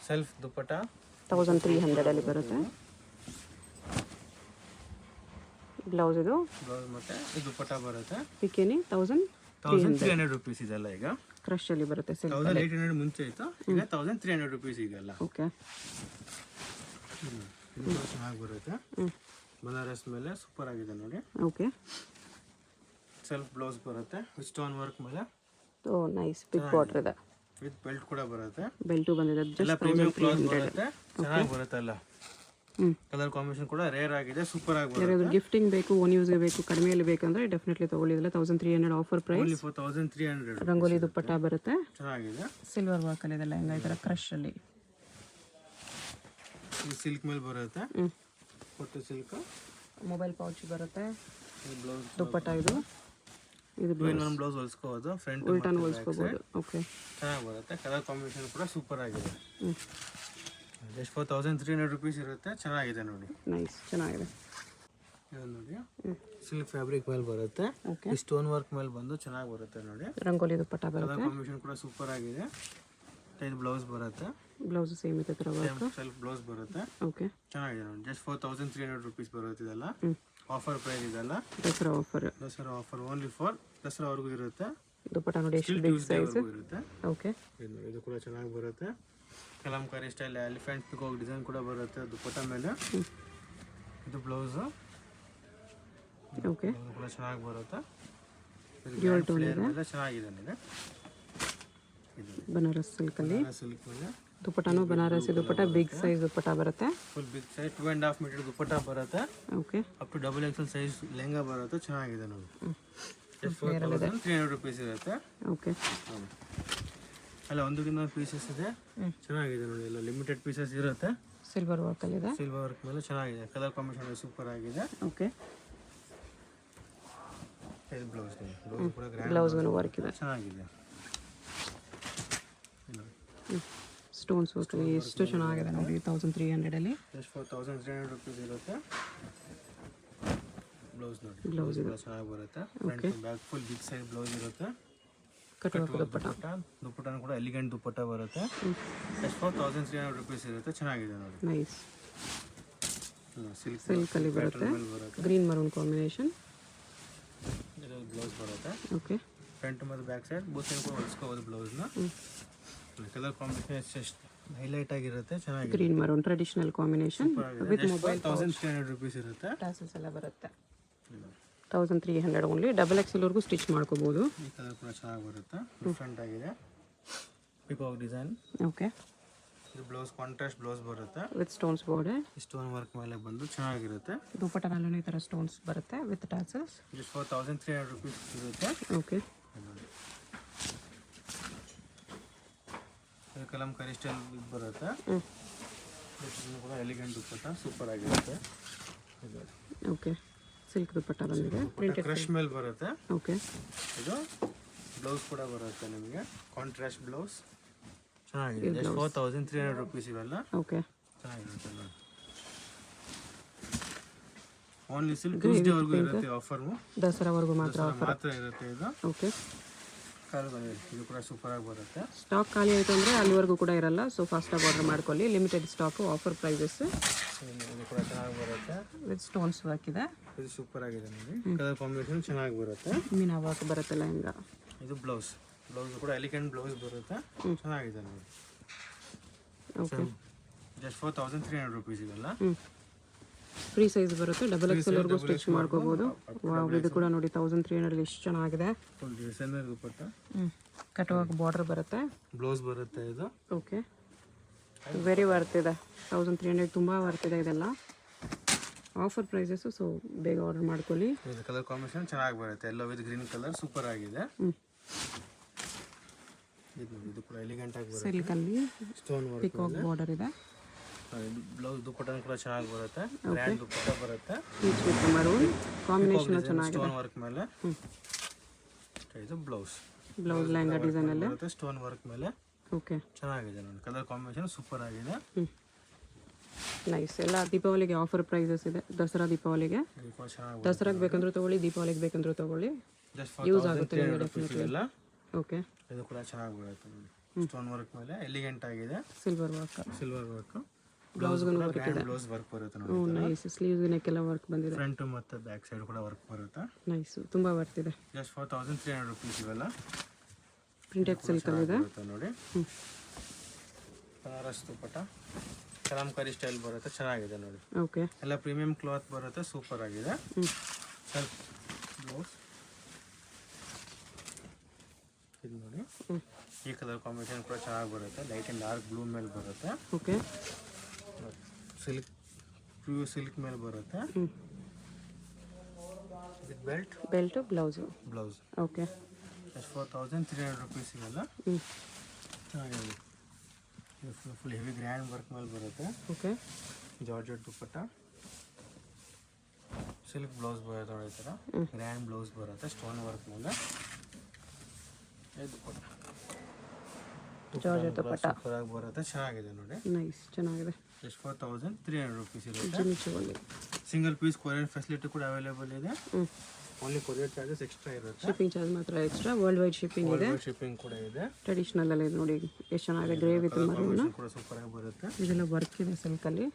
Self ದುಪ್ಪಟ್ಟ 1300 ಅಲ್ಲಿ ಬರುತ್ತೆ. Blouse ಇದು ಬ್ಲೌಸ್ ಮತ್ತೆ ಇದು ದುಪ್ಪಟ್ಟ ಬರುತ್ತೆ. ಬಿಕಿನಿ 1300 ರುಪೀಸ್ ಇದೆಲ್ಲ. ಈಗ ಕ್ರಶ್ ಅಲ್ಲಿ ಬರುತ್ತೆ. 1800 ಮುಂಚೆ ಇತ್ತು, ಈಗ 1300 ರುಪೀಸ್ ಈಗೆಲ್ಲ. ಓಕೆ, ಇದು ಚೆನ್ನಾಗಿ ಬರುತ್ತೆ. ಬನಾರಸ್ ಮೇಲೆ ಸೂಪರ್ ಆಗಿದೆ ನೋಡಿ. ಓಕೆ, ಸೆಲ್ಫ್ ಬ್ಲೌಸ್ ಬರುತ್ತೆ ವಿತ್ ಸ್ಟೋನ್ ವರ್ಕ್ ಮೇಲೆ. ಓ ನೈಸ್, ಬಿಗ್ ಬಾರ್ಡರ್ ಇದೆ. ವಿತ್ ಬೆಲ್ಟ್ ಕೂಡ ಬರುತ್ತೆ. ಬೆಲ್ಟು ಬಂದಿದೆ. ಎಲ್ಲ ಜಸ್ಟ್ ಪ್ರೀಮಿಯಂ ಕ್ಲಾತ್ ಬರುತ್ತೆ. ಚೆನ್ನಾಗಿ ಬರುತ್ತೆ ಎಲ್ಲ. ಹ್ಞೂ, ಕಲರ್ ಕಾಂಬಿನೇಷನ್ ಕೂಡ ರೇರ್ ಆಗಿದೆ, ಸೂಪರ್ ಆಗಿ ಬರುತ್ತೆ. ಯಾರಾದರೂ ಗಿಫ್ಟಿಂಗ್ ಬೇಕು, ಓನ್ ಯೂಸ್ಗೆ ಬೇಕು, ಕಡಿಮೆಯಲ್ಲಿ ಬೇಕಂದ್ರೆ ಡೆಫಿನೆಟ್ಲಿ ತೊಗೊಳ್ಳಿದಿಲ್ಲ. 1300 offer price. Only for 1300. Rangoli dupatta ಬರುತ್ತೆ. ಚೆನ್ನಾಗಿದೆ. ಸಿಲ್ವರ್ ವರ್ಕಲ್ಲಿ ಇದೆಲ್ಲ ಹೆಂಗ ಈ ಥರ ಕ್ರಶ್ ಅಲ್ಲಿ. ಸಿಲ್ಕ್ ಮೇಲೆ ಬರುತ್ತೆ. ಹ್ಞೂ, ಕೊಟ್ಟು ಸಿಲ್ಕ್. ಮೊಬೈಲ್ ಪೌಚ್ ಬರುತ್ತೆ. ಬ್ಲೌಸ್ ದುಪ್ಪಟ್ಟ ಇದು ಇನ್ನೊಂದು ಬ್ಲೌಸ್ ಹೊಲ್ಸ್ಕೋಬೋದು, ಫ್ರಂಟ್ ಉಲ್ಟಾನು ಹೊಲ್ಸ್ಕೋಬೋದು. ಓಕೆ, ಚೆನ್ನಾಗಿ ಬರುತ್ತೆ. ಕಲರ್ ಕಾಂಬಿನೇಷನ್ ಕೂಡ ಸೂಪರ್ ಆಗಿದೆ. ಹ್ಞೂ, ಜಸ್ಟ್ ಫಾರ್ 1300 ರುಪೀಸ್ ಇರುತ್ತೆ. ಚೆನ್ನಾಗಿದೆ ನೋಡಿ. ನೈಸ್, ಚೆನ್ನಾಗಿದೆ. ಇದು ನೋಡಿ ಸಿಲ್ಕ್ ಫ್ಯಾಬ್ರಿಕ್ ಮೇಲೆ ಬರುತ್ತೆ. ಓಕೆ, ಸ್ಟೋನ್ ವರ್ಕ್ ಮೇಲೆ ಬಂದು ಚೆನ್ನಾಗಿ ಬರುತ್ತೆ ನೋಡಿ. ರಂಗೋಲಿ ದುಪ್ಪಟ್ಟ ಕಲರ್ ಬರುತ್ತೆ. ಕಾಂಬಿನೇಷನ್ ಕೂಡ ಸೂಪರ್ ಆಗಿದೆ. ಇದು ಬ್ಲೌಸ್ ಬರುತ್ತೆ. ಬ್ಲೌಸ್ ಸೇಮ್ ಇದೆ ಥರ ವರ್ಕ್. ಸೆಲ್ಫ್ ಬ್ಲೌಸ್ ಬರುತ್ತೆ. ಓಕೆ, ಚೆನ್ನಾಗಿದೆ ನೋಡಿ. ಜಸ್ಟ್ ಫಾರ್ 1300 ರುಪೀಸ್ ಬರುತ್ತೆ ಇದೆಲ್ಲ. ಹ್ಞೂ, ಆಫರ್ ಪ್ರೈಸ್ ಇದೆಲ್ಲ. Dasara offer. Dasara offer only for ದಸರಾವರೆಗೂ ಇರುತ್ತೆ. ದುಪ್ಪಟ್ಟ ನೋಡಿ ಎಷ್ಟು ಬಿಗ್ ಸೈಜ್. ಇರುತ್ತೆ. ಓಕೆ, ಇದು ಕೂಡ ಚೆನ್ನಾಗಿ ಬರುತ್ತೆ. Kalamkari style elephant peacock design ಕೂಡ ಬರುತ್ತೆ ದುಪ್ಪಟ್ಟ ಮೇಲೆ. ಇದು ಬ್ಲೌಸ್. ಓಕೆ, ಕೂಡ ಚೆನ್ನಾಗಿ ಬರುತ್ತೆ. ಡ್ಯೂಯಲ್ ಟೋನ್ ಇದೆ. ಚೆನ್ನಾಗಿದೆ ಇದು ಬನಾರಸ್ ಸಿಲ್ಕ್ ಅಲ್ಲಿ. ಸಿಲ್ಕ್ ಮೇಲೆ ದುಪ್ಪಟ್ಟನು ಬನಾರಸಿ ದುಪ್ಪಟ್ಟ, ಬಿಗ್ ಸೈಜ್ ದುಪ್ಪಟ್ಟ ಬರುತ್ತೆ. Full big size 2.5 meter dupatta ಬರುತ್ತೆ. Okay, up to double XL size lehenga ಬರುತ್ತೆ. ಚೆನ್ನಾಗಿದೆ ನೋಡಿ. ಜಸ್ಟ್ 4300 ರುಪೀಸ್ ಇರುತ್ತೆ. ಓಕೆ, ಅಲ್ಲ ಒಂದಕ್ಕಿಂತ ಪೀಸಸ್ ಇದೆ. ಚೆನ್ನಾಗಿದೆ ನೋಡಿ. ಎಲ್ಲ ಲಿಮಿಟೆಡ್ ಪೀಸಸ್ ಇರುತ್ತೆ. ಸಿಲ್ವರ್ ವರ್ಕ್ ಅಲ್ಲಿ ಇದೆ. ಸಿಲ್ವರ್ ವರ್ಕ್ ಮೇಲೆ ಚೆನ್ನಾಗಿದೆ. ಕಲರ್ ಕಾಂಬಿನೇಷನ್ ಸೂಪರ್ ಆಗಿದೆ. ಓಕೆ, ಇದು ಬ್ಲೌಸ್. ಬ್ಲೌಸ್ ಕೂಡ ಗ್ರ್ಯಾಂಡ್ ಬ್ಲೌಸ್ಗೂ ವರ್ಕ್ ಇದೆ. ಚೆನ್ನಾಗಿದೆ. ಸ್ಟೋನ್ಸ್ ವರ್ಕ್ ಅಲ್ಲಿ ಎಷ್ಟು ಚೆನ್ನಾಗಿದೆ ನೋಡಿ. 1300 ಅಲ್ಲಿ ಜಸ್ಟ್ ಫಾರ್ 1300 ರುಪೀಸ್ ಇರುತ್ತೆ. ಬ್ಲೌಸ್ ನೋಡಿ. ಬ್ಲೌಸ್ ಇದೆ. ಚೆನ್ನಾಗಿ ಬರುತ್ತೆ. Front back full big size blouse ಇರುತ್ತೆ. Cut work dupatta. ದುಪ್ಪಟ್ಟನು ಕೂಡ ಎಲಿಗೆಂಟ್ ದುಪ್ಪಟ್ಟ ಬರುತ್ತೆ. ಜಸ್ಟ್ ಫಾರ್ 1300 ರುಪೀಸ್ ಇರುತ್ತೆ. ಚೆನ್ನಾಗಿದೆ ನೋಡಿ. ನೈಸ್. ಸಿಲ್ಕ್ ಸಿಲ್ಕ್ ಅಲ್ಲಿ ಬರುತ್ತೆ. Green maroon combination. ಇದು ಬ್ಲೌಸ್ ಬರುತ್ತೆ. ಓಕೆ, ಫ್ರಂಟ್ ಮತ್ತು ಬ್ಯಾಕ್ ಸೈಡ್ ಬೋತ್ ಕೂಡ ಹೊಲ್ಸ್ಕೋಬೋದು ಬ್ಲೌಸ್ನ. ಕಲರ್ ಕಾಂಬಿನೇಷನ್ ಎಷ್ಟು ಹೈಲೈಟ್ ಆಗಿರುತ್ತೆ. ಚೆನ್ನಾಗಿದೆ. Green maroon traditional combination with mobile. 1300 rupees ಇರುತ್ತೆ. ಟಾಸಲ್ಸ್ ಎಲ್ಲ ಬರುತ್ತೆ. 1300 ಓನ್ಲಿ. ಡಬಲ್ ಎಕ್ಸೆಲ್ ವರೆಗೂ ಸ್ಟಿಚ್ ಮಾಡ್ಕೋಬಹುದು. ಈ ಕಲರ್ ಕೂಡ ಚೆನ್ನಾಗಿ ಬರುತ್ತೆ. ಡಿಫ್ರೆಂಟ್ ಆಗಿದೆ. Peacock design. ಓಕೆ, ಇದು ಬ್ಲೌಸ್ ಕಾಂಟ್ರಾಸ್ಟ್ ಬ್ಲೌಸ್ ಬರುತ್ತೆ. With stones border. Stone work ಮೇಲೆ ಬಂದು ಚೆನ್ನಾಗಿರುತ್ತೆ. ದುಪ್ಪಟ್ಟನಲ್ಲೂ ಈ ಥರ ಸ್ಟೋನ್ಸ್ ಬರುತ್ತೆ with tassels. Just for 1300 rupees ಇರುತ್ತೆ. ಓಕೆ, ಇದು ಕಲಂಕಾರಿ ಸ್ಟೈಲ್ ಬರುತ್ತೆ. ಇದು ಕೂಡ ಎಲಿಗೆಂಟ್ ದುಪ್ಪಟ್ಟ ಸೂಪರ್ ಆಗಿರುತ್ತೆ. ಓಕೆ, ಸಿಲ್ಕ್ ದುಪ್ಪಟ್ಟ ಬಂದಿದೆ. ಪ್ರಿಂಟೆಡ್ ಕ್ರಶ್ ಮೇಲೆ ಬರುತ್ತೆ. ಓಕೆ, ಇದು ಬ್ಲೌಸ್ ಕೂಡ ಬರುತ್ತೆ ನಿಮಗೆ. ಕಾಂಟ್ರಾಸ್ಟ್ ಬ್ಲೌಸ್ ಚೆನ್ನಾಗಿದೆ. ಜಸ್ಟ್ 4300 ರುಪೀಸ್ ಇವೆಲ್ಲ. ಓಕೆ, ಚೆನ್ನಾಗಿರುತ್ತೆ ನೋಡಿ. ಓನ್ಲಿ ಸಿಲ್ಕ್ ಟ್ಯೂಸ್ಡೇವರೆಗೂ ಇರುತ್ತೆ ಆಫರ್. ದಸರಾವರೆಗೂ ಮಾತ್ರ ಆಫರ್ ಮಾತ್ರ ಇರುತ್ತೆ ಇದು. ಓಕೆ, ಇದು ಕೂಡ ಸೂಪರ್ ಆಗಿ ಬರುತ್ತೆ. ಸ್ಟಾಕ್ ಖಾಲಿ ಆಯಿತು ಅಂದರೆ ಅಲ್ಲಿವರೆಗೂ ಕೂಡ ಇರಲ್ಲ. ಸೊ ಫಾಸ್ಟಾಗಿ ಆರ್ಡರ್ ಮಾಡ್ಕೊಳ್ಳಿ. Limited stock, offer prices. ಇದು ಕೂಡ ಚೆನ್ನಾಗಿ ಬರುತ್ತೆ. ವಿತ್ ಸ್ಟೋನ್ಸ್ ವರ್ಕ್ ಇದೆ. ಇದು ಸೂಪರ್ ಆಗಿದೆ ನೋಡಿ. ಕಲರ್ ಕಾಂಬಿನೇಷನ್ ಚೆನ್ನಾಗಿ ಬರುತ್ತೆ. ಮೀನಾ ವರ್ಕ್ ಬರುತ್ತೆ ಲೆಹಂಗಾ. ಇದು ಬ್ಲೌಸ್. ಬ್ಲೌಸ್ ಕೂಡ ಎಲಿಗೆಂಟ್ ಬ್ಲೌಸ್ ಬರುತ್ತೆ. ಚೆನ್ನಾಗಿದೆ ನೋಡಿ. ಓಕೆ, ಜಸ್ಟ್ 4300 ರುಪೀಸ್ ಇವೆಲ್ಲ. ಫ್ರೀ ಸೈಜ್ ಬರುತ್ತೆ. ಡಬಲ್ ಎಕ್ಸೆಲ್ ವರೆಗೂ ಸ್ಟಿಚ್ ಮಾಡ್ಕೋಬಹುದು. ವಾವ್, ಇದು ಕೂಡ ನೋಡಿ 1300 ಎಷ್ಟು ಚೆನ್ನಾಗಿದೆ. ಫುಲ್ ಡಿಸೈನರ್ ದುಪ್ಪಟ್ಟ. ಕಟುವಾಗ ಬಾರ್ಡರ್ ಬರುತ್ತೆ. ಬ್ಲೌಸ್ ಬರುತ್ತೆ ಇದು. ಓಕೆ, ವೆರಿ ವರ್ತ್ ಇದೆ. 1300 ತುಂಬ ವರ್ತ್ ಇದೆ ಇದೆಲ್ಲ. Offer prices. ಸೊ ಬೇಗ ಆರ್ಡರ್ ಮಾಡ್ಕೊಳ್ಳಿ. ಇದು ಕಲರ್ ಕಾಂಬಿನೇಷನ್ ಚೆನ್ನಾಗಿ ಬರುತ್ತೆ. ಎಲ್ಲೋ ವಿತ್ ಗ್ರೀನ್ ಕಲರ್ ಸೂಪರ್ ಆಗಿದೆ. ಇದು ಕೂಡ ಎಲಿಗೆಂಟ್ ಆಗಿ ಬರುತ್ತೆ. ಸಿಲ್ಕಲ್ಲಿ ಸ್ಟೋನ್ ವರ್ಕ್ ಪಿಕಾಕ್ ಬಾರ್ಡರ್ ಇದೆ. ಬ್ಲೌಸ್ ದುಪ್ಪಟ್ಟನು ಕೂಡ ಚೆನ್ನಾಗಿ ಬರುತ್ತೆ. ಗ್ರ್ಯಾಂಡ್ ದುಪ್ಪಟ್ಟ ಬರುತ್ತೆ. ಪೀಚ್ ವಿತ್ ಮರೂನ್ ಕಾಂಬಿನೇಷನ್ ಚೆನ್ನಾಗಿದೆ. ಸ್ಟೋನ್ ವರ್ಕ್ ಮೇಲೆ. ಇದು ಬ್ಲೌಸ್. ಬ್ಲೌಸ್ ಲೆಹಂಗಾ ಡಿಸೈನ್ ಅಲ್ಲಿ ಬರುತ್ತೆ. ಸ್ಟೋನ್ ವರ್ಕ್ ಮೇಲೆ. ಓಕೆ, ಚೆನ್ನಾಗಿದೆ ನೋಡಿ. ಕಲರ್ ಕಾಂಬಿನೇಷನ್ ಸೂಪರ್ ಆಗಿದೆ. ನೈಸ್. ಎಲ್ಲ ದೀಪಾವಳಿಗೆ ಆಫರ್ ಪ್ರೈಸಸ್ ಇದೆ. ದಸರಾ ದೀಪಾವಳಿಗೆ. ದಸರಾಗೆ ಬೇಕಂದ್ರೂ ತಗೊಳ್ಳಿ, ದೀಪಾವಳಿಗೆ ಬೇಕಂದ್ರೂ ತಗೊಳ್ಳಿ. ಯೂಸ್ ಆಗುತ್ತೆ ನಿಮಗೆ ಡೆಫಿನೆಟ್ಲಿ. ಎಲ್ಲ ಓಕೆ, ಇದು ಕೂಡ ಚೆನ್ನಾಗಿ ಬರುತ್ತೆ ನೋಡಿ. ಸ್ಟೋನ್ ವರ್ಕ್ ಮೇಲೆ ಎಲಿಗೆಂಟ್ ಆಗಿದೆ, silver work. Silver work. Blouse grand blouse work ಬರುತ್ತೆ ನೋಡಿ. ನೈಸ್. ಸ್ಲೀವ್ಸ್ ನೆಕ್ಕೆಲ್ಲ ವರ್ಕ್ ಬಂದಿದೆ. ಫ್ರಂಟ್ ಮತ್ತು ಬ್ಯಾಕ್ ಸೈಡ್ ಕೂಡ ವರ್ಕ್ ಬರುತ್ತೆ. ನೈಸ್, ತುಂಬ ಬರ್ತಿದೆ. ಜಸ್ಟ್ 4300 rupees ಇವೆಲ್ಲ. ಪ್ರಿಂಟೆಡ್ ಸಿಲ್ಕ್ ಅಲ್ಲಿ ಇದೆ ಬರುತ್ತೆ ನೋಡಿ. ಬನಾರಸ್ ದುಪ್ಪಟ್ಟ ಕಲಂಕಾರಿ ಸ್ಟೈಲ್ ಬರುತ್ತೆ, ಚೆನ್ನಾಗಿದೆ ನೋಡಿ. ಓಕೆ. ಎಲ್ಲ ಪ್ರೀಮಿಯಂ ಕ್ಲಾತ್ ಬರುತ್ತೆ, ಸೂಪರ್ ಆಗಿದೆ. ಸೆಲ್ಫ್ ಬ್ಲೌಸ್ ಇದು ನೋಡಿ. ಈ ಕಲರ್ ಕಾಂಬಿನೇಷನ್ ಕೂಡ ಚೆನ್ನಾಗಿ ಬರುತ್ತೆ, ಲೈಟ್ ಆ್ಯಂಡ್ ಡಾರ್ಕ್ ಬ್ಲೂ ಮೇಲೆ ಬರುತ್ತೆ. ಓಕೆ. ಸಿಲ್ಕ್ ಪ್ಯೂರ್ ಸಿಲ್ಕ್ ಮೇಲೆ ಬರುತ್ತೆ. With belt blouse. Blouse. Okay. Just 4300 rupees ಇವೆಲ್ಲ. ಚೆನ್ನಾಗಿದೆ. ಫುಲ್ ಹೆವಿ ಗ್ರ್ಯಾಂಡ್ ವರ್ಕ್ ಮೇಲೆ ಬರುತ್ತೆ. ಓಕೆ. ಜಾರ್ಜೆಟ್ ದುಪ್ಪಟ್ಟ ಸಿಲ್ಕ್ ಬ್ಲೌಸ್ ಬರುತ್ತೆ ನೋಡಿ. ಈ ಥರ ಗ್ರ್ಯಾಂಡ್ ಬ್ಲೌಸ್ ಬರುತ್ತೆ ಸ್ಟೋನ್ ವರ್ಕ್ ಮೇಲೆ. ದುಪ್ಪಟ್ಟ ಜಾರ್ಜೆಟ್ ದುಪ್ಪಟ್ಟ ಸೂಪರಾಗಿ ಬರುತ್ತೆ, ಚೆನ್ನಾಗಿದೆ ನೋಡಿ. ನೈಸ್, ಚೆನ್ನಾಗಿದೆ. ಜಸ್ಟ್ 4300 rupees ಇರುತ್ತೆ. ಜಿಮಿಚುವಲ್ಲಿ ಸಿಂಗಲ್ ಪೀಸ್ ಕೊರಿಯರ್ ಫೆಸಿಲಿಟಿ ಕೂಡ ಅವೈಲೇಬಲ್ ಇದೆ. ಓನ್ಲಿ ಕೊರಿಯರ್ ಚಾರ್ಜಸ್ ಎಕ್ಸ್ಟ್ರಾ ಇರುತ್ತೆ. ಶಿಪ್ಪಿಂಗ್ ಚಾರ್ಜ್ ಮಾತ್ರ ಎಕ್ಸ್ಟ್ರಾ. ವರ್ಲ್ಡ್ ವೈಡ್ ಶಿಪ್ಪಿಂಗ್ ಇದೆ. ಶಿಪ್ಪಿಂಗ್ ಕೂಡ ಇದೆ. ಟ್ರೆಡಿಷನಲ್ ಅಲ್ಲಿ ಇದೆ ನೋಡಿ, ಎಷ್ಟು ಚೆನ್ನಾಗಿದೆ. ಗ್ರೇ ವಿತ್ ಮರೂನ್ ಕೂಡ ಸೂಪರ್ ಆಗಿ ಬರುತ್ತೆ. ಇದೆಲ್ಲ ವರ್ಕ್ ಇದೆ ಸಿಲ್ಕ್ ಅಲ್ಲಿ.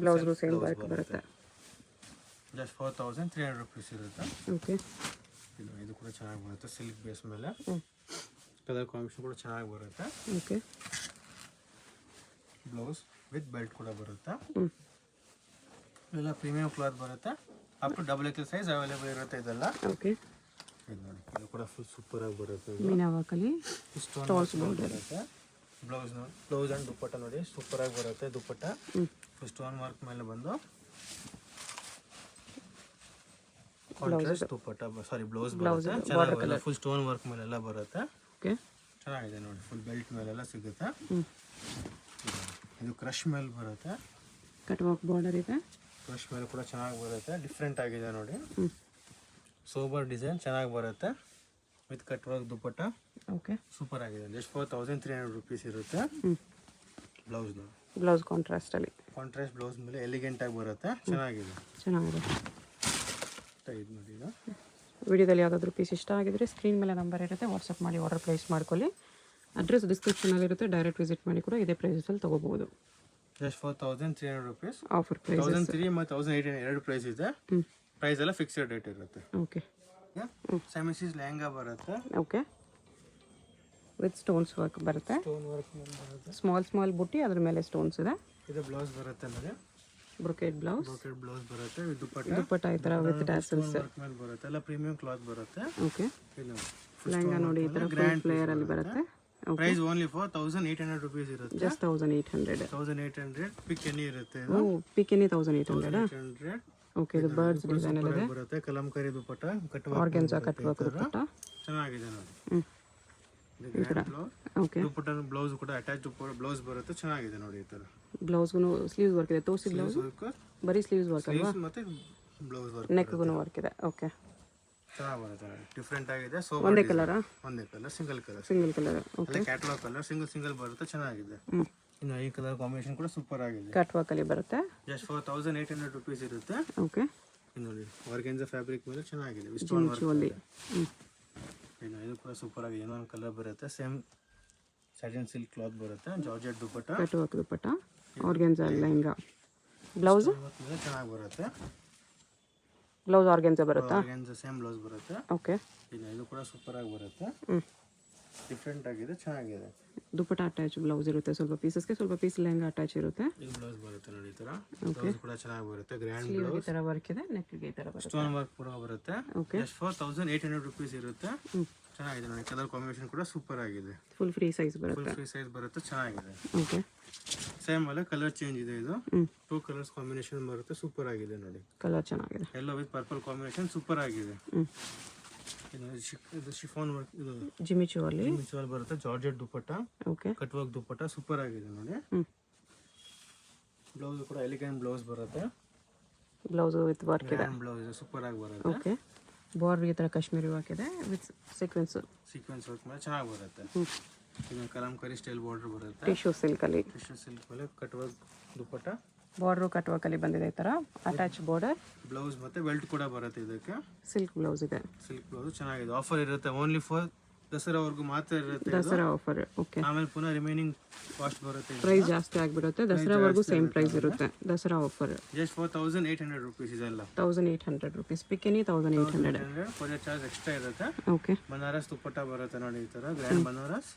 ಬ್ಲೌಸ್ಗೂ ಸೇಮ್ ವರ್ಕ್ ಬರುತ್ತೆ. ಜಸ್ಟ್ 4300 rupees ಇರುತ್ತೆ. ಓಕೆ. ಇದು ಕೂಡ ಚೆನ್ನಾಗಿ ಬರುತ್ತೆ, ಸಿಲ್ಕ್ ಬೇಸ್ ಮೇಲೆ. ಕಲರ್ ಕಾಂಬಿನೇಷನ್ ಕೂಡ ಚೆನ್ನಾಗಿ ಬರುತ್ತೆ. ಓಕೆ. ಬ್ಲೌಸ್ ವಿತ್ ಬೆಲ್ಟ್ ಕೂಡ ಬರುತ್ತೆ. ಇದೆಲ್ಲ ಪ್ರೀಮಿಯಂ ಕ್ಲಾತ್ ಬರುತ್ತೆ. Up to XXL size available ಇರುತ್ತೆ ಇದೆಲ್ಲ. ಓಕೆ. ಇದು ನೋಡಿ, ಇದು ಕೂಡ ಫುಲ್ ಸೂಪರ್ ಆಗಿ ಬರುತ್ತೆ. ಮೀನಾ ವರ್ಕಲ್ಲಿ ಸ್ಟೋನ್ಸ್ ಬರುತ್ತೆ. ಬ್ಲೌಸ್ ಆ್ಯಂಡ್ ದುಪ್ಪಟ್ಟ ನೋಡಿ, ಸೂಪರ್ ಆಗಿ ಬರುತ್ತೆ. ದುಪ್ಪಟ್ಟ ಸ್ಟೋನ್ ವರ್ಕ್ ಮೇಲೆ ಬಂದು ಕಾಂಟ್ರಾಸ್ಟ್ ದುಪ್ಪಟ್ಟ, ಸಾರಿ ಬ್ಲೌಸ್ ಬರುತ್ತೆ. ಚೆನ್ನಾಗಿ ಫುಲ್ ಸ್ಟೋನ್ ವರ್ಕ್ ಮೇಲೆಲ್ಲ ಬರುತ್ತೆ. ಓಕೆ. ಚೆನ್ನಾಗಿದೆ ನೋಡಿ, ಫುಲ್ ಬೆಲ್ಟ್ ಮೇಲೆಲ್ಲ ಸಿಗುತ್ತೆ. ಇದು ಕ್ರಶ್ ಮೇಲೆ ಬರುತ್ತೆ. ಕಟ್ ವರ್ಕ್ ಬಾರ್ಡರ್ ಇದೆ. ಕ್ರಶ್ ಮೇಲೆ ಕೂಡ ಚೆನ್ನಾಗಿ ಬರುತ್ತೆ, ಡಿಫ್ರೆಂಟ್ ಆಗಿದೆ ನೋಡಿ. ಸೋಬರ್ ಡಿಸೈನ್ ಚೆನ್ನಾಗಿ ಬರುತ್ತೆ with cut work dupatta. Okay. Super ಆಗಿದೆ. ಜಸ್ಟ್ 4300 rupees ಇರುತ್ತೆ. ಬ್ಲೌಸ್ ನೋಡಿ, ಬ್ಲೌಸ್ ಕಾಂಟ್ರಾಸ್ಟ್ ಅಲ್ಲಿ. ಕಾಂಟ್ರಾಸ್ಟ್ ಬ್ಲೌಸ್ ಮೇಲೆ ಎಲಿಗೆಂಟ್ ಆಗಿ ಬರುತ್ತೆ, ಚೆನ್ನಾಗಿದೆ. ಚೆನ್ನಾಗಿದೆ. ಇದು ನೋಡಿ, ಇದು ವಿಡಿಯೋದಲ್ಲಿ ಯಾವುದಾದ್ರೂ ಪೀಸ್ ಇಷ್ಟ ಆಗಿದ್ರೆ ಸ್ಕ್ರೀನ್ ಮೇಲೆ ನಂಬರ್ ಇರುತ್ತೆ, ವಾಟ್ಸಪ್ ಮಾಡಿ ಆರ್ಡರ್ ಪ್ಲೇಸ್ ಮಾಡ್ಕೊಳ್ಳಿ. ಅಡ್ರೆಸ್ ಡಿಸ್ಕ್ರಿಪ್ಷನಲ್ಲಿ ಇರುತ್ತೆ, ಡೈರೆಕ್ಟ್ ವಿಸಿಟ್ ಮಾಡಿ ಕೂಡ ಇದೇ ಪ್ರೈಸಲ್ಲಿ ತೊಗೋಬೋದು. Just 4300 rupees. ಆಫರ್ ಪ್ರೈಸ್ 1003 ಮತ್ತು 1800 ಎರಡು ಪ್ರೈಸ್ ಇದೆ. ಪ್ರೈಸ್ ಎಲ್ಲ ಫಿಕ್ಸ್ಡ್ ರೇಟ್ ಇರುತ್ತೆ. ಓಕೆ. ಸೆಮಿಸೀಸ್ ಲೆಹಂಗಾ ಬರುತ್ತೆ. ಓಕೆ. ವಿತ್ ಸ್ಟೋನ್ಸ್ ವರ್ಕ್ ಬರುತ್ತೆ. ಸ್ಟೋನ್ ವರ್ಕ್ ಮೇಲೆ ಬರುತ್ತೆ. ಸ್ಮಾಲ್ ಬುಟ್ಟಿ, ಅದ್ರ ಮೇಲೆ ಸ್ಟೋನ್ಸ್ ಇದೆ. ಇದು ಬ್ಲೌಸ್ ಬರುತ್ತೆ ನೋಡಿ, ಬ್ರೊಕೇಡ್ ಬ್ಲೌಸ್. ಬ್ರೊಕೇಡ್ ಬ್ಲೌಸ್ ಬರುತ್ತೆ ವಿತ್ ದುಪ್ಪಟ್ಟ ಈ ಥರ ವಿತ್ ಟ್ಯಾಸಲ್ಸ್ ವರ್ಕ್ ಮೇಲೆ ಬರುತ್ತೆ. ಎಲ್ಲ ಪ್ರೀಮಿಯಂ ಕ್ಲಾತ್ ಬರುತ್ತೆ. ಓಕೆ. ಇದು ಲೆಹಂಗಾ ನೋಡಿ, ಈ ಥರ ಫುಲ್ ಫ್ಲೇಯರ್ ಅಲ್ಲಿ ಬರುತ್ತೆ. ಪ್ರೈಸ್ ಓನ್ಲಿ ಫಾರ್ 1800 rupees ಇರುತ್ತೆ. ಜಸ್ಟ್ 1800. 1800 ಪಿಕ್ ಎನಿ ಇರುತ್ತೆ. ಓ, ಪಿಕೆನಿ 1800. 1800. ಓಕೆ. ಇದು ಬರ್ಡ್ಸ್ ಡಿಸೈನ್ ಅಲ್ಲಿ ಇದೆ. ಬರುತ್ತೆ ಕಲಂಕಾರಿ ದುಪ್ಪಟ್ಟ, ಕಟ್ ಆರ್ಗೆನ್ಜಾ ಕಟ್ ವರ್ಕ್ ದುಪ್ಪಟ್ಟ. ಚೆನ್ನಾಗಿದೆ ನೋಡಿ. ಈ ಥರ. ಓಕೆ. ದುಪ್ಪಟ್ಟ ಬ್ಲೌಸ್ ಕೂಡ ಅಟ್ಯಾಚ್ ಬ್ಲೌಸ್ ಬರುತ್ತೆ, ಚೆನ್ನಾಗಿದೆ ನೋಡಿ. ಈ ಥರ ಬ್ಲೌಸ್ಗೂ ಸ್ಲೀವ್ಸ್ ವರ್ಕ್ ಇದೆ. ತೋರಿಸಿ ಬ್ಲೌಸ್. ಬರೀ ಸ್ಲೀವ್ಸ್ ವರ್ಕ್ ಅಲ್ವಾ? ಮತ್ತೆ ಬ್ಲೌಸ್ ವರ್ಕ್, ನೆಕ್ಗೂ ವರ್ಕ್ ಇದೆ. ಓಕೆ. ಚೆನ್ನಾಗಿ ಬರುತ್ತೆ, ಡಿಫ್ರೆಂಟ್ ಆಗಿದೆ. ಒಂದೇ ಕಲರಾ? ಒಂದೇ colour, single colour. Okay. Catalogue colour, single ಬರುತ್ತೆ, ಚೆನ್ನಾಗಿದೆ. ಇನ್ನು ಈ ಕಲರ್ ಕಾಂಬಿನೇಷನ್ ಕೂಡ ಸೂಪರ್ ಆಗಿದೆ. ಕಟ್ ವರ್ಕ್ ಅಲ್ಲಿ ಬರುತ್ತೆ. ಜಸ್ಟ್ 4800 rupees ಇರುತ್ತೆ. ಓಕೆ. ನೋಡಿ, ಆರ್ಗೆನ್ಜಾ ಫ್ಯಾಬ್ರಿಕ್ ಮೇಲೆ ಚೆನ್ನಾಗಿದೆ, ಸ್ಟೋನ್ ವರ್ಕ್. ಇದು ಕೂಡ ಸೂಪರ್ ಆಗಿದೆ. ಇನ್ನೊಂದು ಕಲರ್ ಬರುತ್ತೆ, ಸೇಮ್ ಸ್ಯಾಟಿನ್ ಸಿಲ್ಕ್ ಕ್ಲಾತ್ ಬರುತ್ತೆ. ಜಾರ್ಜೆಟ್ ದುಪ್ಪಟ್ಟ, ಕಟ್ ವರ್ಕ್ ದುಪ್ಪಟ್ಟ, ಆರ್ಗೆನ್ಜಾ ಲೆಹಂಗಾ. ಬ್ಲೌಸ್ ಮೇಲೆ ಚೆನ್ನಾಗಿ ಬರುತ್ತೆ. ಬ್ಲೌಸ್ ಆರ್ಗೆನ್ಜಾ ಬರುತ್ತಾ? ಆರ್ಗೆನ್ಜಾ ಸೇಮ್ ಬ್ಲೌಸ್ ಬರುತ್ತೆ. ಓಕೆ. ಇದು ಕೂಡ ಸೂಪರ್ ಆಗಿ ಬರುತ್ತೆ, ಡಿಫ್ರೆಂಟ್ ಆಗಿದೆ, ಚೆನ್ನಾಗಿದೆ. ದುಪ್ಪಟ್ಟ ಅಟ್ಯಾಚ್ ಬ್ಲೌಸ್ ಇರುತ್ತೆ. ಸ್ವಲ್ಪ ಪೀಸಸ್ಗೆ ಸ್ವಲ್ಪ ಪೀಸ್ ಲೆಹಂಗಾ ಅಟ್ಯಾಚ್ ಇರುತ್ತೆ. ಈ ಬ್ಲೌಸ್ ಬರುತ್ತೆ ನೋಡಿ, ಈ ತರ ಬ್ಲೌಸ್ ಕೂಡ ಚೆನ್ನಾಗಿ ಬರುತ್ತೆ. ಗ್ರ್ಯಾಂಡ್ ಬ್ಲೌಸ್, ಈ ತರ ವರ್ಕ್ ಇದೆ. ನೆಕ್ಗೆ ಈ ತರ ಬರುತ್ತೆ. ಸ್ಟೋನ್ ವರ್ಕ್ ಕೂಡ ಬರುತ್ತೆ. ಓಕೆ. ಜಸ್ಟ್ 4800 rupees ಇರುತ್ತೆ. ಚೆನ್ನಾಗಿದೆ ನೋಡಿ, ಕಲರ್ ಕಾಂಬಿನೇಷನ್ ಕೂಡ ಸೂಪರ್ ಆಗಿದೆ. ಫುಲ್ ಫ್ರೀ ಸೈಜ್ ಬರುತ್ತೆ. ಫುಲ್ ಫ್ರೀ ಸೈಜ್ ಬರುತ್ತೆ, ಚೆನ್ನಾಗಿದೆ. ಓಕೆ. ಸೇಮ್ ಅಲ್ಲ, ಕಲರ್ ಚೇಂಜ್ ಇದೆ. ಇದು 2 ಕಲರ್ಸ್ ಕಾಂಬಿನೇಷನ್ ಬರುತ್ತೆ, ಸೂಪರ್ ಆಗಿದೆ ನೋಡಿ. ಕಲರ್ ಚೆನ್ನಾಗಿದೆ. ಎಲ್ಲೋ ವಿತ್ ಪರ್ಪಲ್ ಕಾಂಬಿನೇಷನ್ ಸೂಪರ್ ಆಗಿದೆ. ಇದು ಶಿಫಾನ್ ವರ್ಕ್, ಇದು ಜಿಮಿಚುವಲ್ಲಿ ಬರುತ್ತೆ. ಜಾರ್ಜೆಟ್ ದುಪ್ಪಟ್ಟ, ಓಕೆ. ಕಟ್ ವರ್ಕ್ ದುಪ್ಪಟ್ಟ, ಸೂಪರ್ ಆಗಿದೆ ನೋಡಿ. ಬ್ಲೌಸ್ ಕೂಡ ಎಲಿಗೆಂಟ್ ಬ್ಲೌಸ್ ಬರುತ್ತೆ. ಬ್ಲೌಸ್ ವಿತ್ ವರ್ಕ್ ಇದೆ. ಬ್ಲೌಸ್ ಸೂಪರ್ ಆಗಿ ಬರುತ್ತೆ. ಓಕೆ. ಬಾರ್ಡರ್ ಈ ತರ ಕಾಶ್ಮೀರಿ ವರ್ಕ್ ಇದೆ ವಿತ್ ಸೀಕ್ವೆನ್ಸ್ ವರ್ಕ್ ಮೇಲೆ ಚೆನ್ನಾಗಿ ಬರುತ್ತೆ. ಇದು ಕಲಂಕಾರಿ ಸ್ಟೈಲ್ ಬಾರ್ಡರ್ ಬರುತ್ತೆ. ಟಿಶ್ಯೂ ಸಿಲ್ಕ್ ಅಲ್ಲಿ. ಟಿಶ್ಯೂ ಸಿಲ್ಕ್ ಮೇಲೆ ಕಟ್ ವರ್ಕ್ ದುಪ್ಪಟ್ಟ, ಬಾರ್ಡರ್ ಕಟ್ ವರ್ಕ್ ಅಲ್ಲಿ ಬಂದಿದೆ. ಈ ತರ ಅಟ್ಯಾಚ್ ಬಾರ್ಡರ್. ಬ್ಲೌಸ್ ಮತ್ತೆ ಬೆಲ್ಟ್ ಕೂಡ ಬರುತ್ತೆ ಇದಕ್ಕೆ. ಸಿಲ್ಕ್ ಬ್ಲೌಸ್ ಇದೆ. ಸಿಲ್ಕ್ ಬ್ಲೌಸ್ ಚೆನ್ನಾಗಿದೆ. ಆಫರ್ ಇರುತ್ತೆ ಓನ್ಲಿ ಫಾರ್ ದಸರಾವರೆಗೂ ಮಾತ್ರ ಇರುತ್ತೆ ಇದು. ದಸರಾ ಆಫರ್. ಓಕೆ, ಆಮೇಲೆ ಪುನಃ ರಿಮೈನಿಂಗ್ ಕಾಸ್ಟ್ ಬರುತ್ತೆ. ಪ್ರೈಸ್ ಜಾಸ್ತಿ ಆಗಿಬಿಡುತ್ತೆ. ದಸರಾವರೆಗೂ ಸೇಮ್ ಪ್ರೈಸ್ ಇರುತ್ತೆ. Dasara offer just for 1800 rupees ಇದೆಲ್ಲ. 1800 rupees. ಪಿಕೆನಿ 1800. ಕೊರಿಯರ್ ಚಾರ್ಜ್ ಎಕ್ಸ್ಟ್ರಾ ಇರುತ್ತೆ. ಓಕೆ, ಬನಾರಸ್ ದುಪ್ಪಟ್ಟ ಬರುತ್ತೆ ನೋಡಿ, ಈ ಥರ grand Banaras.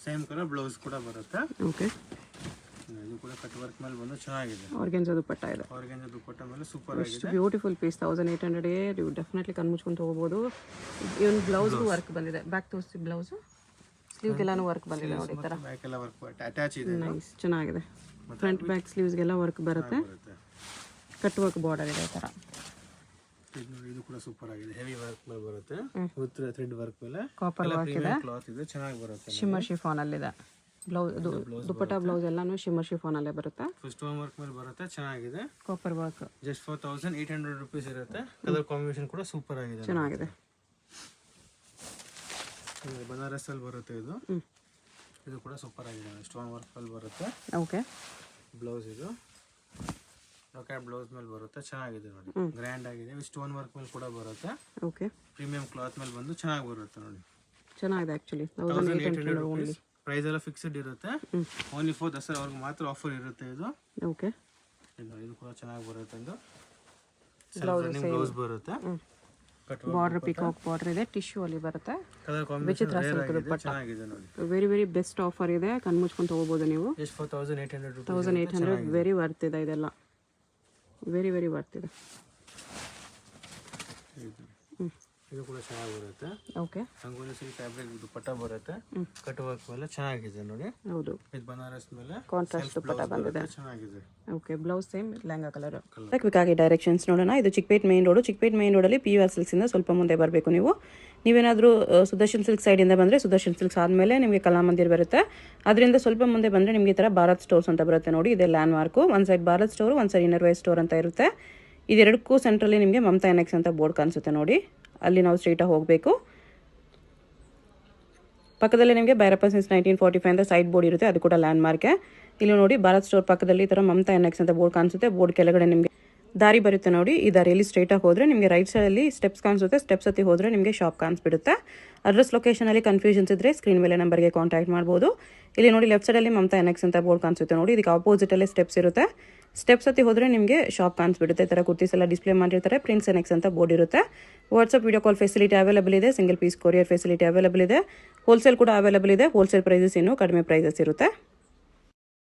Same colour blouse ಕೂಡ ಬರುತ್ತೆ. ಓಕೆ, ಇದು ಕೂಡ ಕಟ್ ವರ್ಕ್ ಮೇಲೆ ಬಂದು ಚೆನ್ನಾಗಿದೆ. ಆರ್ಗೆನ್ಜಾ ದುಪ್ಪಟ್ಟ ಇದೆ. ಆರ್ಗೆಂಜಾ ದುಪ್ಪಟ್ಟ ಮೇಲೆ ಸೂಪರ್ ಆಗಿದೆ. Beautiful piece. 1800 ನೀವು ಡೆಫಿನೆಟ್ಲಿ ಕಣ್ಮುಚ್ಕೊಂಡು ಹೋಗ್ಬೋದು. ಇವನ್ ಬ್ಲೌಸ್ಗೂ ವರ್ಕ್ ಬಂದಿದೆ. ಬ್ಯಾಕ್ ತೋರಿಸಿ ಬ್ಲೌಸು. ಸ್ಲೀವ್ಗೆಲ್ಲಾನು ವರ್ಕ್ ಬಂದಿದೆ ನೋಡಿ, ಈ ಥರ ಬ್ಯಾಕ್ ಎಲ್ಲ ವರ್ಕ್ ಅಟ್ಯಾಚ್ ಇದೆ. ನೈಸ್, ಚೆನ್ನಾಗಿದೆ. ಫ್ರಂಟ್ ಬ್ಯಾಕ್ ಸ್ಲೀವ್ಸ್ಗೆಲ್ಲ ವರ್ಕ್ ಬರುತ್ತೆ. ಕಟ್ ವರ್ಕ್ ಬಾರ್ಡರ್ ಇದೆ ಈ ಥರ. ಇದು ಕೂಡ ಸೂಪರ್ ಆಗಿದೆ. ಹೆವಿ ವರ್ಕ್ ಮೇಲೆ ಬರುತ್ತೆ ವಿತ್ ಥ್ರೆಡ್ ವರ್ಕ್ ಮೇಲೆ. ಕಾಪರ್ ವರ್ಕ್ ಇದೆ. ಕ್ಲಾತ್ ಇದೆ, ಚೆನ್ನಾಗಿ ಬರುತ್ತೆ. ಶಿಮ್ಮರ್ ಶಿಫಾನ್ ಅಲ್ಲಿದೆ. ಬ್ಲೌಸ್ ದುಪ್ಪಟ್ಟ ಬ್ಲೌಸ್ ಎಲ್ಲಾನು ಶಿಮ್ಮರ್ ಶಿಫಾನ್ ಅಲ್ಲೇ ಬರುತ್ತೆ. ಸ್ಟೋನ್ ವರ್ಕ್ ಮೇಲೆ ಬರುತ್ತೆ, ಚೆನ್ನಾಗಿದೆ. Copper work. Just for 1800 rupees ಇರುತ್ತೆ. ಕಲರ್ ಕಾಂಬಿನೇಷನ್ ಕೂಡ ಸೂಪರ್ ಆಗಿದೆ, ಚೆನ್ನಾಗಿದೆ. ಬನಾರಸ್ ಅಲ್ಲಿ ಬರುತ್ತೆ ಇದು. ಇದು ಕೂಡ ಸೂಪರ್ ಆಗಿದೆ. ಸ್ಟೋನ್ ವರ್ಕ್ ಅಲ್ಲಿ ಬರುತ್ತೆ. ಓಕೆ, ಬ್ಲೌಸ್ ಇದು ಲೋಕಲ್ ಬ್ಲೌಸ್ ಮೇಲೆ ಬರುತ್ತೆ, ಚೆನ್ನಾಗಿದೆ ನೋಡಿ. ಗ್ರ್ಯಾಂಡ್ ಆಗಿದೆ. ಸ್ಟೋನ್ ವರ್ಕ್ ಮೇಲೆ ಕೂಡ ಬರುತ್ತೆ. ಓಕೆ, ಪ್ರೀಮಿಯಂ ಕ್ಲಾತ್ ಮೇಲೆ ಬಂದು ಚೆನ್ನಾಗಿ ಬರುತ್ತೆ ನೋಡಿ. ಚೆನ್ನಾಗಿದೆ. Actually 1800 only. ಪ್ರೈಸ್ ಎಲ್ಲ ಫಿಕ್ಸ್ಡ್ ಇರುತ್ತೆ. ಓನ್ಲಿ ಫಾರ್ ದಸರಾವರೆಗೂ ಮಾತ್ರ ಆಫರ್ ಇರುತ್ತೆ ಇದು. ಓಕೆ, ಇದು ಕೂಡ ಚೆನ್ನಾಗಿ ಬರುತ್ತೆ. ಇದು ಬ್ಲೌಸ್ ಬರುತ್ತೆ. ಬಾರ್ಡರ್ ಪಿಕಾಕ್ ಬಾರ್ಡರ್ ಇದೆ. ಟಿಶ್ಯೂ ಅಲ್ಲಿ ಬರುತ್ತೆ. ಕಲರ್ ಕಾಂಬಿನೇಷನ್ ಚೆನ್ನಾಗಿದೆ ನೋಡಿ. ವೆರಿ ಬೆಸ್ಟ್ ಆಫರ್ ಇದೆ. ಕಣ್ಮುಚ್ಕೊಂಡು ಹೋಗ್ಬೋದು ನೀವು. ಎಷ್ಟು ಫಾರ್ 1800 rupees. 1800 ವೆರಿ ವರ್ತ್ ಇದೆ. ಇದೆಲ್ಲ ವೆರಿ ವರ್ತ್ ಇದೆ. ಇದು ಕೂಡ ಚೆನ್ನಾಗಿ ಬರುತ್ತೆ. ಓಕೆ, ರಂಗೋಲಿ ಸಿಲ್ಕ್ ಫ್ಯಾಬ್ರಿಕ್ ದುಪ್ಪಟ್ಟ ಬರುತ್ತೆ. ಕಟ್ ವರ್ಕ್ ಮೇಲೆ ಚೆನ್ನಾಗಿದೆ ನೋಡಿ. ಹೌದು, ಇದು ಬನಾರಸ್ ಮೇಲೆ ಕಾಂಟ್ರಾಸ್ಟ್ ದುಪ್ಪಟ್ಟ ಬಂದಿದೆ. ಚೆನ್ನಾಗಿದೆ. Okay, blouse same lehenga colour. Quick ಆಗಿ ಡೈರೆಕ್ಷನ್ಸ್ ನೋಡೋಣ. ಇದು Chickpet main road. Chickpet main ರೋಡಲ್ಲಿ PVR ಸಿಲ್ಕ್ಸಿಂದ ಸ್ವಲ್ಪ ಮುಂದೆ ಬರಬೇಕು ನೀವು. ನೀವೇನಾದರೂ ಸುದರ್ಶನ್ ಸಿಲ್ಕ್ ಸೈಡಿಂದ ಬಂದರೆ ಸುದರ್ಶನ್ ಸಿಲ್ಕ್ಸ್ ಆದಮೇಲೆ ನಿಮಗೆ ಕಲಾಮಂದಿರ್ ಬರುತ್ತೆ. ಅದರಿಂದ ಸ್ವಲ್ಪ ಮುಂದೆ ಬಂದರೆ ನಿಮಗೆ ಈ ಥರ ಭಾರತ್ ಸ್ಟೋರ್ಸ್ ಅಂತ ಬರುತ್ತೆ ನೋಡಿ. ಇದೆ ಲ್ಯಾಂಡ್ ಮಾರ್ಕು. ಒಂದು ಸೈಡ್ ಭಾರತ್ ಸ್ಟೋರು, ಒಂದು ಸೈಡ್ ಇನ್ನರ್ ವೈಸ್ ಸ್ಟೋರ್ ಅಂತ ಇರುತ್ತೆ. ಇದೆರಡಕ್ಕೂ ಸೆಂಟ್ರಲ್ಲಿ ನಿಮಗೆ ಮಮತಾ ಎನೆಕ್ಸ್ ಅಂತ ಬೋರ್ಡ್ ಕಾಣಿಸುತ್ತೆ ನೋಡಿ. ಅಲ್ಲಿ ನಾವು ಸ್ಟ್ರೈಟಾಗಿ ಹೋಗಬೇಕು. ಪಕ್ಕದಲ್ಲಿ ನಿಮಗೆ ಭೈರಪ್ಪ ಸಿನ್ಸ್ 1945 ಅಂತ ಸೈಡ್ ಬೋರ್ಡ್ ಇರುತ್ತೆ, ಅದು ಕೂಡ ಲ್ಯಾಂಡ್ ಮಾರ್ಕೆ. ಇಲ್ಲಿ ನೋಡಿ ಭಾರತ್ ಸ್ಟೋರ್ ಪಕ್ಕದಲ್ಲಿ ಈ ಥರ ಮಮತಾ ಎನೆಕ್ಸ್ ಅಂತ ಬೋರ್ಡ್ ಕಾಣಿಸುತ್ತೆ. ಬೋರ್ಡ್ ಕೆಳಗಡೆ ನಿಮಗೆ ದಾರಿ ಬರುತ್ತೆ ನೋಡಿ. ಈ ದಾರಿಯಲ್ಲಿ ಸ್ಟ್ರೈಟಾಗಿ ಹೋದರೆ ನಿಮಗೆ ರೈಟ್ ಸೈಡಲ್ಲಿ ಸ್ಟೆಪ್ಸ್ ಕಾಣಿಸುತ್ತೆ. ಸ್ಟೆಪ್ಸ್ ಹತ್ತಿ ಹೋದರೆ ನಿಮಗೆ ಶಾಪ್ ಕಾಣಿಸ್ಬಿಡುತ್ತೆ. ಅಡ್ರೆಸ್ ಲೊಕೇಶನಲ್ಲಿ ಕನ್ಫ್ಯೂಷನ್ಸ್ ಇದ್ದರೆ ಸ್ಕ್ರೀನ್ ಮೇಲೆ ನಂಬರ್ಗೆ ಕಾಂಟ್ಯಾಕ್ಟ್ ಮಾಡ್ಬೋದು. ಇಲ್ಲಿ ನೋಡಿ ಲೆಫ್ಟ್ ಸೈಡಲ್ಲಿ ಮಮತಾ ಎನೆಕ್ಸ್ ಅಂತ ಬೋರ್ಡ್ ಕಾಣಿಸುತ್ತೆ ನೋಡಿ. ಇದಕ್ಕೆ ಆಪೋಸಿಟಲ್ಲೇ ಸ್ಟೆಪ್ಸ್ ಇರುತ್ತೆ. ಸ್ಟೆಪ್ಸ್ ಹತ್ತಿ ಹೋದರೆ ನಿಮಗೆ ಶಾಪ್ ಕಾಣಿಸ್ಬಿಡುತ್ತೆ. ಈ ಥರ ಕುರ್ತೀಸ್ ಎಲ್ಲ ಡಿಸ್ಪ್ಲೇ ಮಾಡಿರ್ತಾರೆ. ಪ್ರಿನ್ಸ್ ಎನೆಕ್ಸ್ ಅಂತ ಬೋರ್ಡ್ ಇರುತ್ತೆ. WhatsApp video call facility available ಇದೆ. Single piece courier facility available ಇದೆ. ಹೋಲ್ಸೇಲ್ ಕೂಡ ಅವೈಲೇಬಲ್ ಇದೆ. ಹೋಲ್ಸೇಲ್ ಪ್ರೈಸಸ್ ಇನ್ನೂ ಕಡಿಮೆ ಪ್ರೈಸಸ್ ಇರುತ್ತೆ.